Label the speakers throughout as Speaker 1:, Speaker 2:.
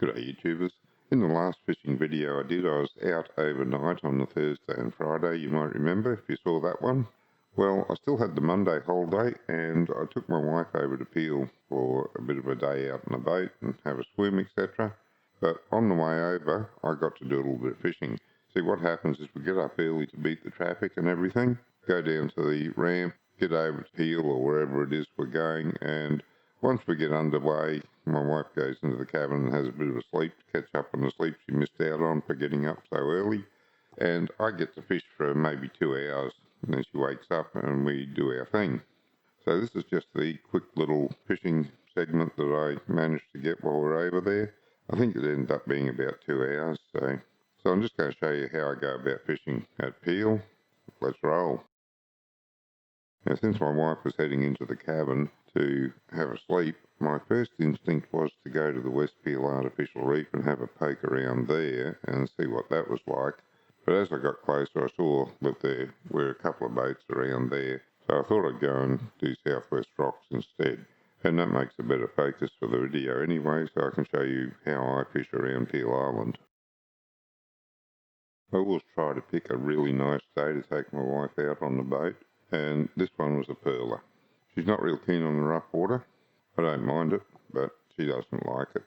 Speaker 1: G'day YouTubers. In the last fishing video I did, I was out overnight on the Thursday and Friday, you might remember if you saw that one. Well, I still had the Monday holiday and I took my wife over to Peel for a bit of a day out on the boat and have a swim, etc. But on the way over, I got to do a little bit of fishing. See, what happens is we get up early to beat the traffic and everything, go down to the ramp, get over to Peel or wherever it is we're going, and once we get underway, my wife goes into the cabin and has a bit of a sleep to catch up on the sleep she missed out on for getting up so early. And I get to fish for maybe 2 hours, and then she wakes up and we do our thing. So this is just the quick little fishing segment that I managed to get while we're over there. I think it ended up being about 2 hours. So I'm just going to show you how I go about fishing at Peel. Let's roll. Now, since my wife was heading into the cabin to have a sleep, my first instinct was to go to the West Peel Artificial Reef and have a poke around there and see what that was like. But as I got closer, I saw that there were a couple of boats around there, so I thought I'd go and do Southwest Rocks instead. And that makes a better focus for the video anyway, so I can show you how I fish around Peel Island. I always try to pick a really nice day to take my wife out on the boat, and this one was a pearler. She's not real keen on the rough water. I don't mind it, but she doesn't like it.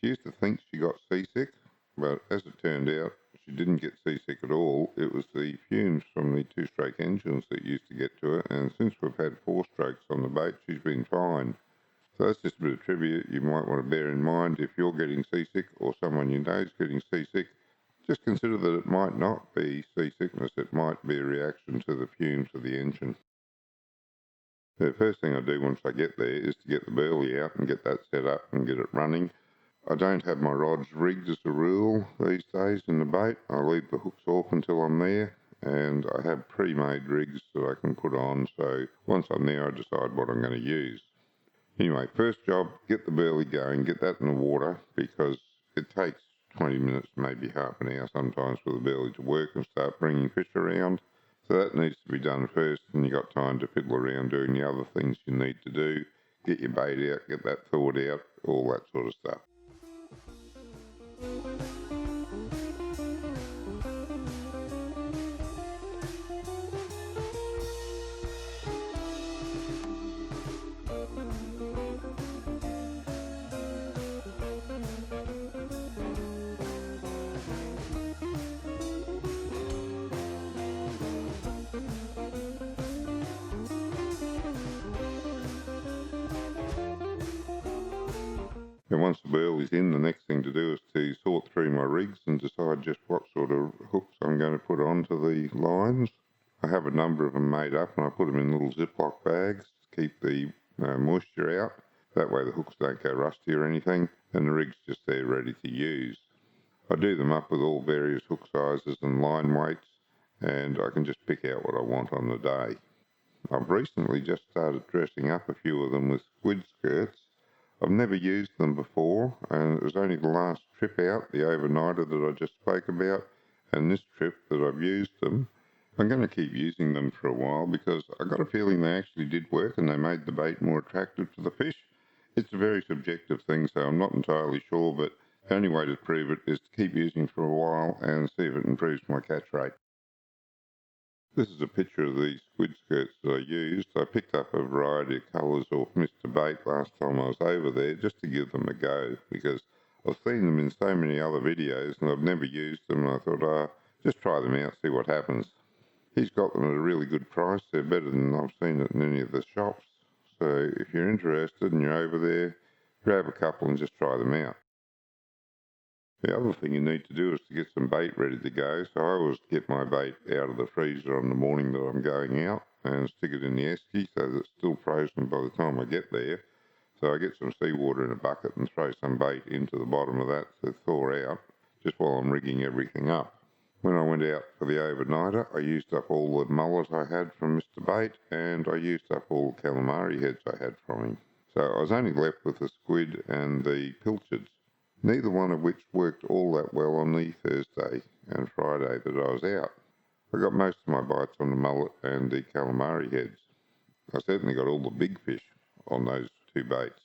Speaker 1: She used to think she got seasick, but as it turned out, she didn't get seasick at all. It was the fumes from the two-stroke engines that used to get to her, and since we've had 4 strokes on the boat, she's been fine. So that's just a bit of trivia you might want to bear in mind if you're getting seasick or someone you know is getting seasick. Just consider that it might not be seasickness, it might be a reaction to the fumes of the engine. The first thing I do once I get there is to get the burley out and get that set up and get it running. I don't have my rods rigged as a rule these days in the boat. I leave the hooks off until I'm there, and I have pre-made rigs that I can put on, so once I'm there I decide what I'm going to use. Anyway, first job, get the burley going, get that in the water, because it takes 20 minutes, maybe half an hour sometimes for the burley to work and start bringing fish around. So that needs to be done first, and you got time to fiddle around doing the other things you need to do. Get your bait out, get that thawed out, all that sort of stuff. And once the burley's in, the next thing to do is to sort through my rigs and decide just what sort of hooks I'm going to put onto the lines. I have a number of them made up and I put them in little Ziploc bags to keep the moisture out. That way the hooks don't go rusty or anything, and the rig's just there ready to use. I do them up with all various hook sizes and line weights, and I can just pick out what I want on the day. I've recently just started dressing up a few of them with squid skirts. I've never used them before, and it was only the last trip out, the overnighter that I just spoke about, and this trip that I've used them. I'm going to keep using them for a while because I got a feeling they actually did work and they made the bait more attractive to the fish. It's a very subjective thing, so I'm not entirely sure, but the only way to prove it is to keep using for a while and see if it improves my catch rate. This is a picture of the squid skirts that I used. I picked up a variety of colours off Mr. Bait last time I was over there just to give them a go, because I've seen them in so many other videos and I've never used them, and I thought, just try them out, see what happens. He's got them at a really good price. They're better than I've seen it in any of the shops. So if you're interested and you're over there, grab a couple and just try them out. The other thing you need to do is to get some bait ready to go. So I always get my bait out of the freezer on the morning that I'm going out and stick it in the esky so that it's still frozen by the time I get there. So I get some seawater in a bucket and throw some bait into the bottom of that to thaw out just while I'm rigging everything up. When I went out for the overnighter, I used up all the mullet I had from Mr. Bait, and I used up all the calamari heads I had from him. So I was only left with the squid and the pilchards, neither one of which worked all that well on the Thursday and Friday that I was out. I got most of my bites on the mullet and the calamari heads. I certainly got all the big fish on those 2 baits.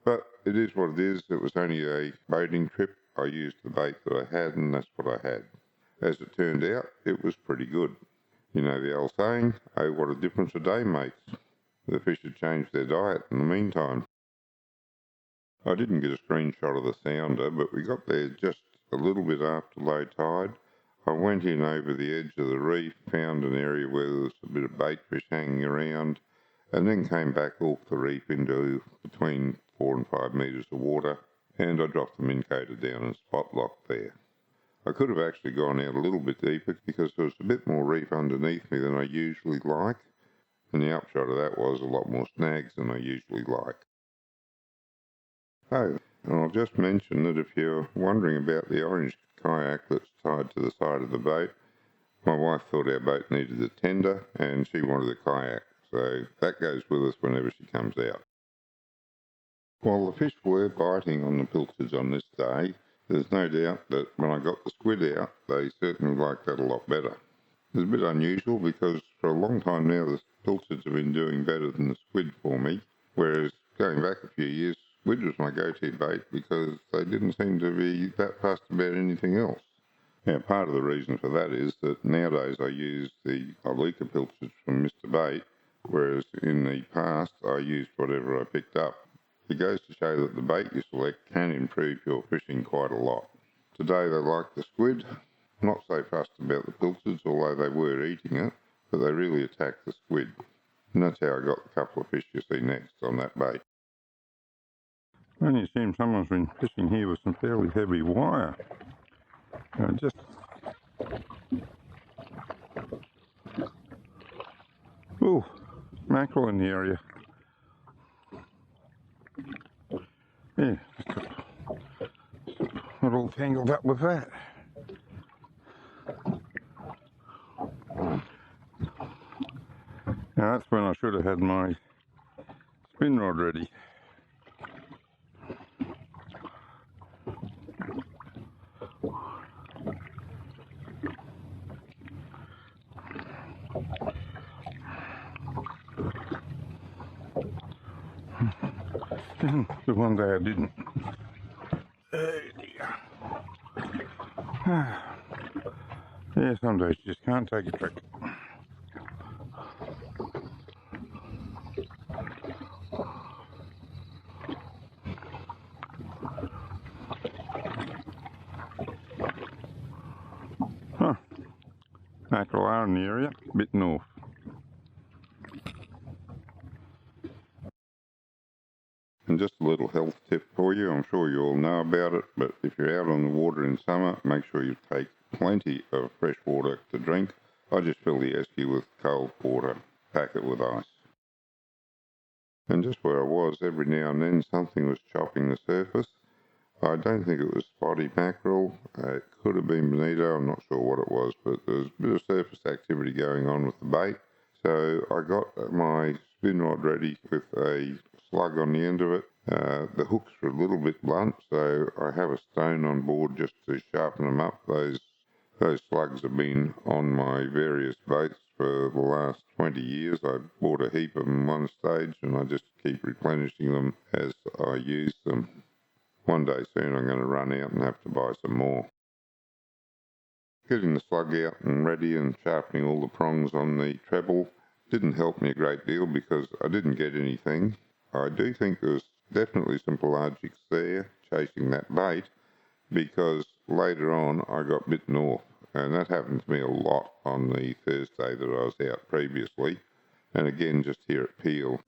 Speaker 1: But it is what it is. It was only a boating trip. I used the bait that I had, and that's what I had. As it turned out, it was pretty good. You know the old saying, oh, what a difference a day makes. The fish had changed their diet in the meantime. I didn't get a screenshot of the sounder, but we got there just a little bit after low tide. I went in over the edge of the reef, found an area where there was a bit of bait fish hanging around, and then came back off the reef into between 4 and 5 metres of water, and I dropped the mincoater down and spot locked there. I could have actually gone out a little bit deeper because there was a bit more reef underneath me than I usually like, and the upshot of that was a lot more snags than I usually like. Oh, and I'll just mention that if you're wondering about the orange kayak that's tied to the side of the boat, my wife thought our boat needed a tender and she wanted a kayak, so that goes with us whenever she comes out. While the fish were biting on the pilchards on this day, there's no doubt that when I got the squid out, they certainly liked that a lot better. It's a bit unusual because for a long time now the pilchards have been doing better than the squid for me, whereas going back a few years, squid was my go-to bait because they didn't seem to be that fussed about anything else. Now, part of the reason for that is that nowadays I use the Iluka pilchards from Mr. Bait, whereas in the past I used whatever I picked up. It goes to show that the bait you select can improve your fishing quite a lot. Today they like the squid, not so fussed about the pilchards, although they were eating it, but they really attacked the squid. And that's how I got the couple of fish you see next on that bait. Only seems someone's been fishing here with some fairly heavy wire. Oh, mackerel in the area. Yeah, got all tangled up with that. Now that's when I should have had my spin rod ready. The one day I didn't. Oh dear. Yeah, some days you just can't take a trick. Huh. Mackerel are in the area, a bit north. And just a little health tip for you, I'm sure you all know about it, but if you're out on the water in summer, make sure you take plenty of fresh water to drink. I just fill the esky with cold water, pack it with ice. And just where I was, every now and then something was chopping the surface. I don't think it was spotty mackerel, it could have been bonito, I'm not sure what it was, but there was a bit of surface activity going on with the bait. So I got my spin rod ready with a slug on the end of it. The hooks were a little bit blunt, so I have a stone on board just to sharpen them up. Those slugs have been on my various baits for the last 20 years. I bought a heap of them one stage and I just keep replenishing them as I use them. One day soon I'm going to run out and have to buy some more. Getting the slug out and ready and sharpening all the prongs on the treble didn't help me a great deal because I didn't get anything. I do think there was definitely some pelagics there chasing that bait because later on I got bitten off, and that happened to me a lot on the Thursday that I was out previously, and again just here at Peel.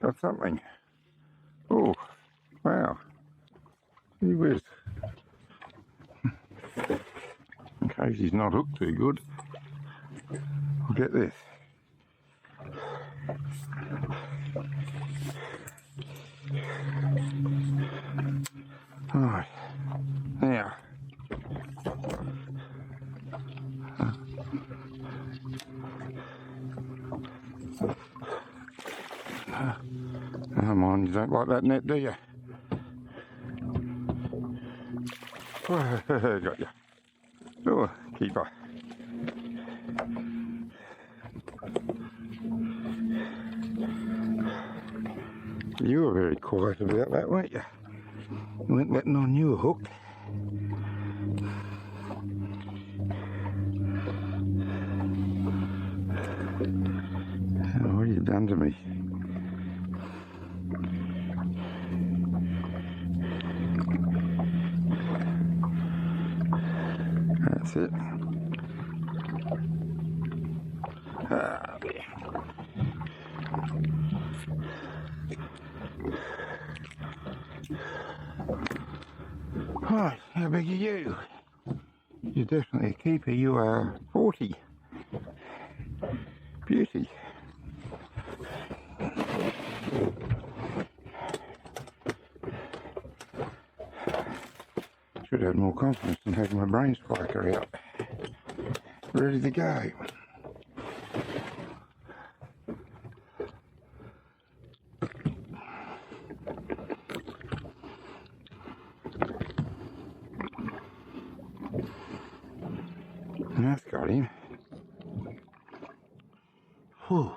Speaker 1: Got something. Oh, wow. Gee whiz. In case he's not hooked too good, I'll get this.
Speaker 2: You don't like that net, do you? Got you. Oh, keeper. You were very quiet about that, weren't you? You weren't letting on you were hooked. Oh, what have you done to me? That's it. Ah, there. Right, how big are you? You're definitely a keeper. You are 40. Beauty. Should have more confidence in having my brain spiker out. Ready to go. That's got him. Whew.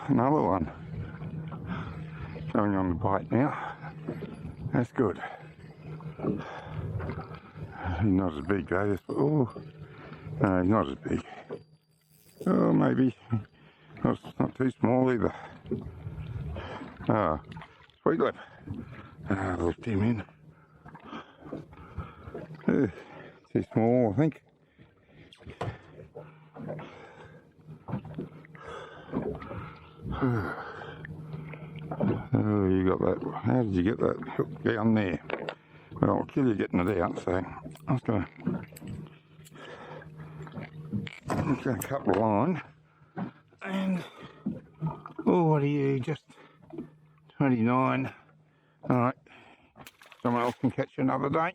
Speaker 2: Another one. Going on the bite now. That's good. He's not as big though. Oh, no, he's not as big. Oh, maybe. Not too small either. Ah, sweet lip. Ah, lift him in. Too small, I think. Oh, you got that. How did you get that hook down there? Well, I'll kill you getting it out, so I'm just going to cut the line. And, oh, what are you? Just 29. Alright, someone else can catch you another day.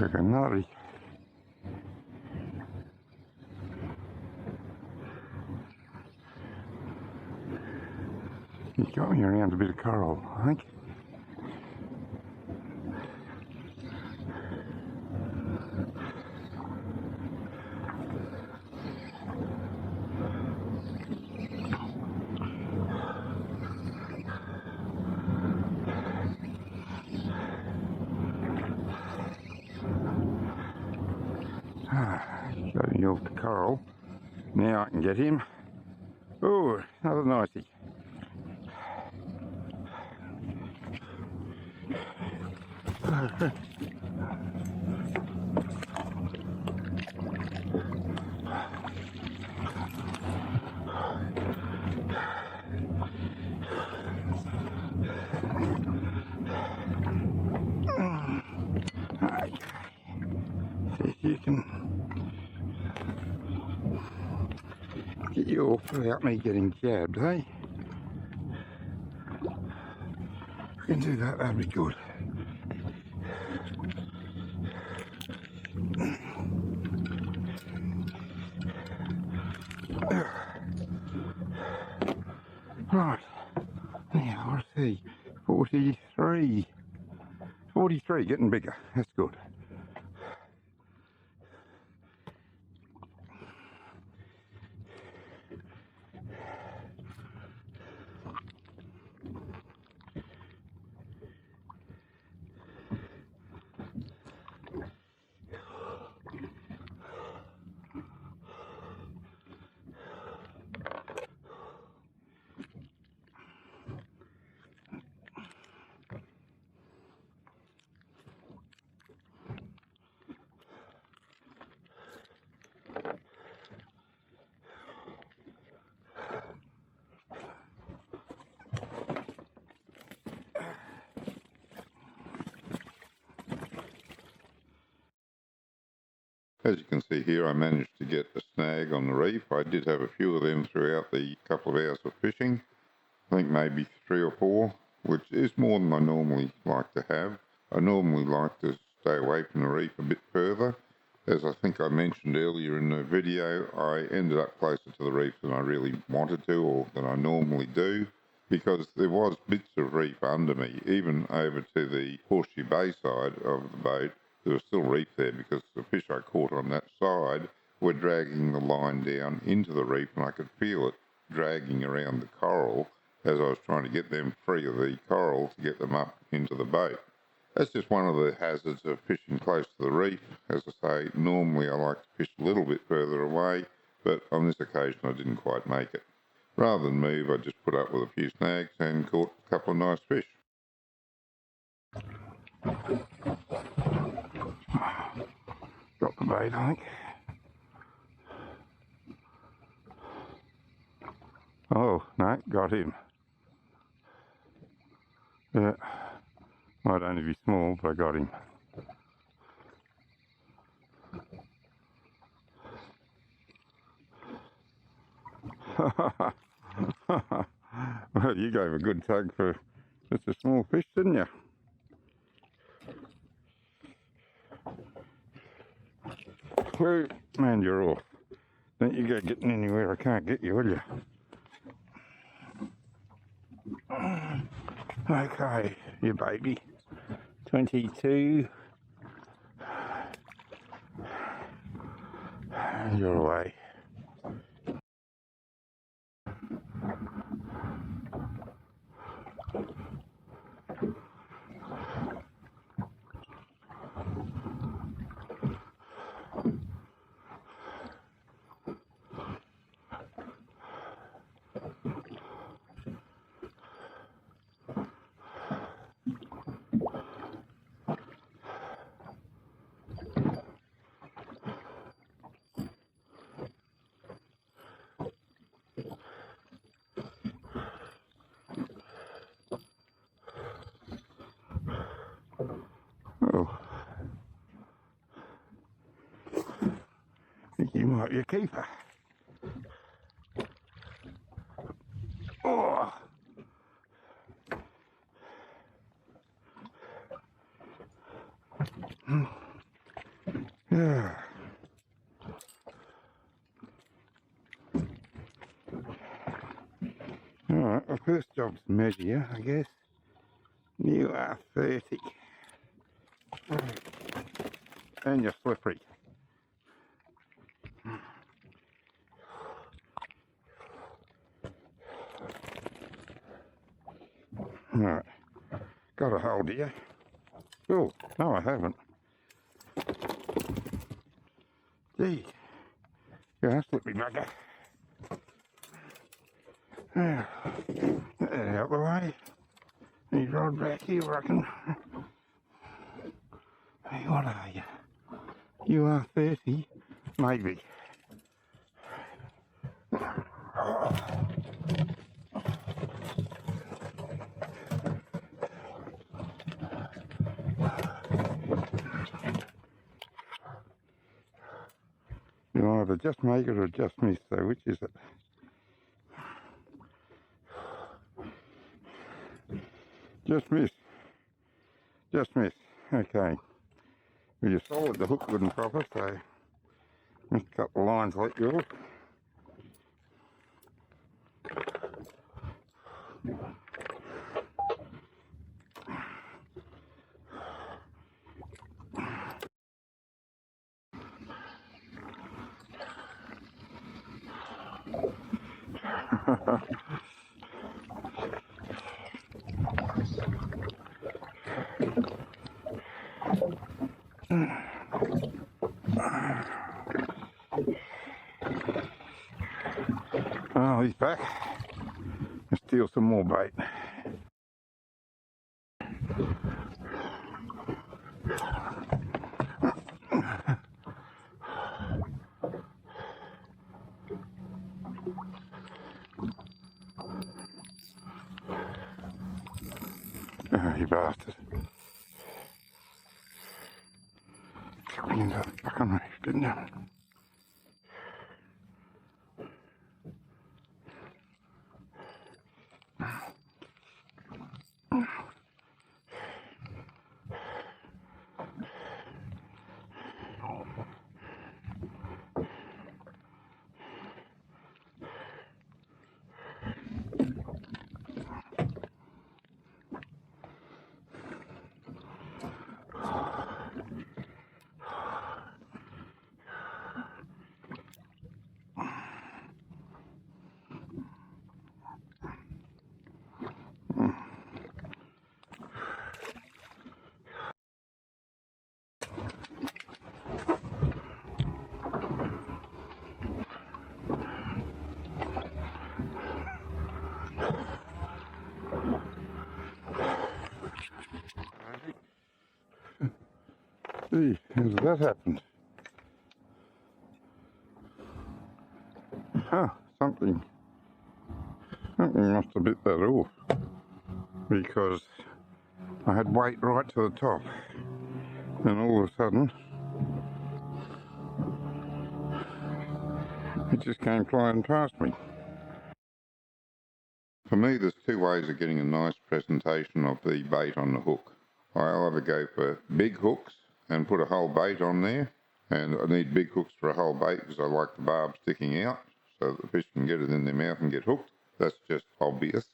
Speaker 2: like a nutty. He's got me around a bit of coral, I think. Got me off the coral. Now I can get him. Oh, another nicey. See if you can get you off without me getting jabbed, eh? If we can do that, that'd be good. Right, now let's see, 43, 43, getting bigger, that's good.
Speaker 1: As you can see here, I managed to get a snag on the reef. I did have a few of them throughout the couple of hours of fishing. I think maybe 3 or 4, which is more than I normally like to have. I normally like to stay away from the reef a bit further. As I think I mentioned earlier in the video, I ended up closer to the reef than I really wanted to, or than I normally do, because there was bits of reef under me, even over to the Horseshoe Bay side of the boat. There was still reef there because the fish I caught on that side were dragging the line down into the reef, and I could feel it dragging around the coral as I was trying to get them free of the coral to get them up into the boat. That's just one of the hazards of fishing close to the reef. As I say, normally I like to fish a little bit further away, but on this occasion I didn't quite make it. Rather than move, I just put up with a few snags and caught a couple of nice fish.
Speaker 2: Got the bait, I think. Oh, no, got him. Yeah, might only be small, but I got him. Well, you gave a good tug for just a small fish, didn't you? Well, man, you're off. Don't you go getting anywhere I can't get you, will you? Okay, you baby. 22. And you're away. Oh, I think you might be a keeper. Oh, Yeah. Alright, well, first job's to measure you, I guess. You are 30. And you're slippery. Alright, got a hold of you. Oh, no I haven't. Gee, you're a slippery bugger. Get that out of the way. He's rod back here, I reckon. Hey, what are you? You are 30? Maybe. You'll either just make it or just miss, though. Which is it? Just miss. Just miss. Okay. Well, you solid the hook good and proper, so just cut the lines like yours. Oh, he's back. Let's steal some more bait. Oh, you bastard. Coming into the fucking reef, didn't you? Gee, how's that happened? Huh, something must have bit that off, because I had weight right to the top, and all of a sudden it just came flying past me.
Speaker 1: For me, there's two ways of getting a nice presentation of the bait on the hook. I either go for big hooks and put a whole bait on there, and I need big hooks for a whole bait because I like the barb sticking out so that the fish can get it in their mouth and get hooked. That's just obvious.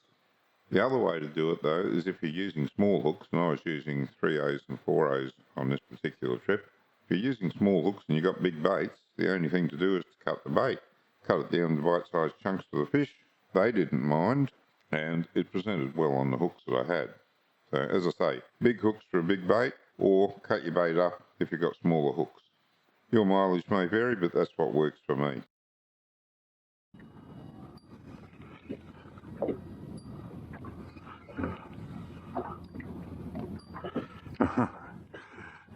Speaker 1: The other way to do it, though, is if you're using small hooks, and I was using 3Os and 4Os on this particular trip. If you're using small hooks and you've got big baits, the only thing to do is to cut the bait. Cut it down to bite-sized chunks for the fish. They didn't mind, and it presented well on the hooks that I had. So, as I say, big hooks for a big bait, or cut your bait up if you've got smaller hooks. Your mileage may vary, but that's what works for me.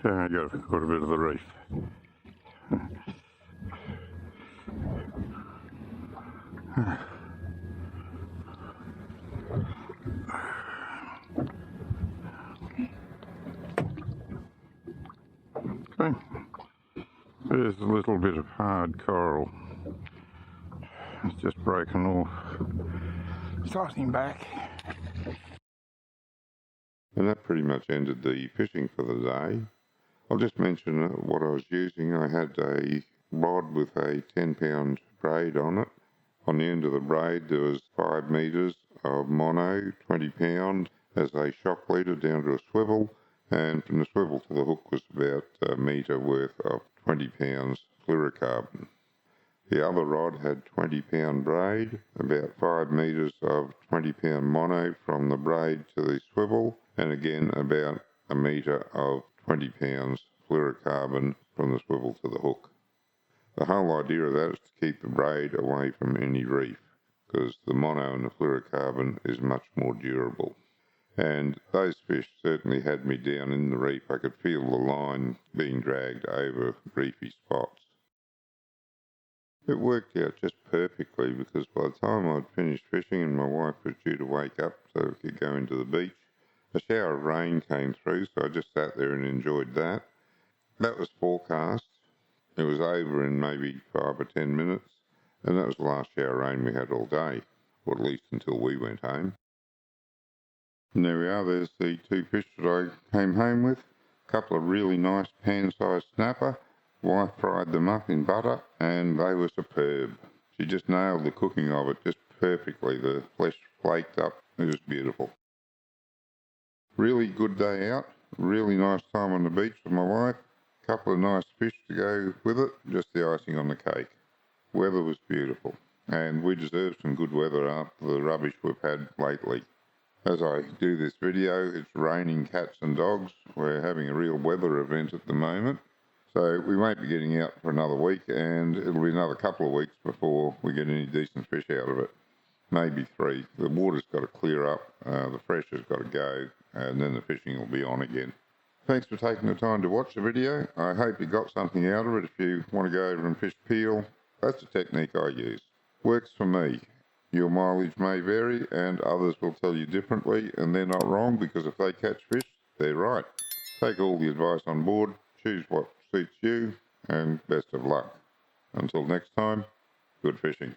Speaker 2: So I got a bit of the reef. Okay. There's a little bit of hard coral. It's just broken off. Starting back.
Speaker 1: And that pretty much ended the fishing for the day. I'll just mention what I was using. I had a rod with a 10-pound braid on it. On the end of the braid there was 5 metres of mono, 20 pound, as a shock leader down to a swivel, and from the swivel to the hook was about a metre worth of 20 pounds fluorocarbon. The other rod had 20-pound braid, about 5 metres of 20-pound mono from the braid to the swivel, and again about a metre of 20 pounds fluorocarbon from the swivel to the hook. The whole idea of that is to keep the braid away from any reef, because the mono and the fluorocarbon is much more durable. And those fish certainly had me down in the reef. I could feel the line being dragged over reefy spots. It worked out just perfectly, because by the time I'd finished fishing and my wife was due to wake up so we could go into the beach, a shower of rain came through, so I just sat there and enjoyed that. That was forecast. It was over in maybe 5 or 10 minutes, and that was the last shower of rain we had all day, or at least until we went home. And there we are, there's the 2 fish that I came home with. A couple of really nice pan-sized snapper. Wife fried them up in butter, and they were superb. She just nailed the cooking of it just perfectly. The flesh flaked up. It was beautiful. Really good day out. Really nice time on the beach with my wife. Couple of nice fish to go with it. Just the icing on the cake. Weather was beautiful, and we deserve some good weather after the rubbish we've had lately. As I do this video, it's raining cats and dogs. We're having a real weather event at the moment. So we won't be getting out for another week, and it'll be another couple of weeks before we get any decent fish out of it. Maybe 3. The water's got to clear up, the fresh has got to go, and then the fishing will be on again. Thanks for taking the time to watch the video. I hope you got something out of it. If you want to go over and fish peel, that's the technique I use. Works for me. Your mileage may vary, and others will tell you differently, and they're not wrong, because if they catch fish, they're right. Take all the advice on board, choose what suits you, and best of luck. Until next time, good fishing.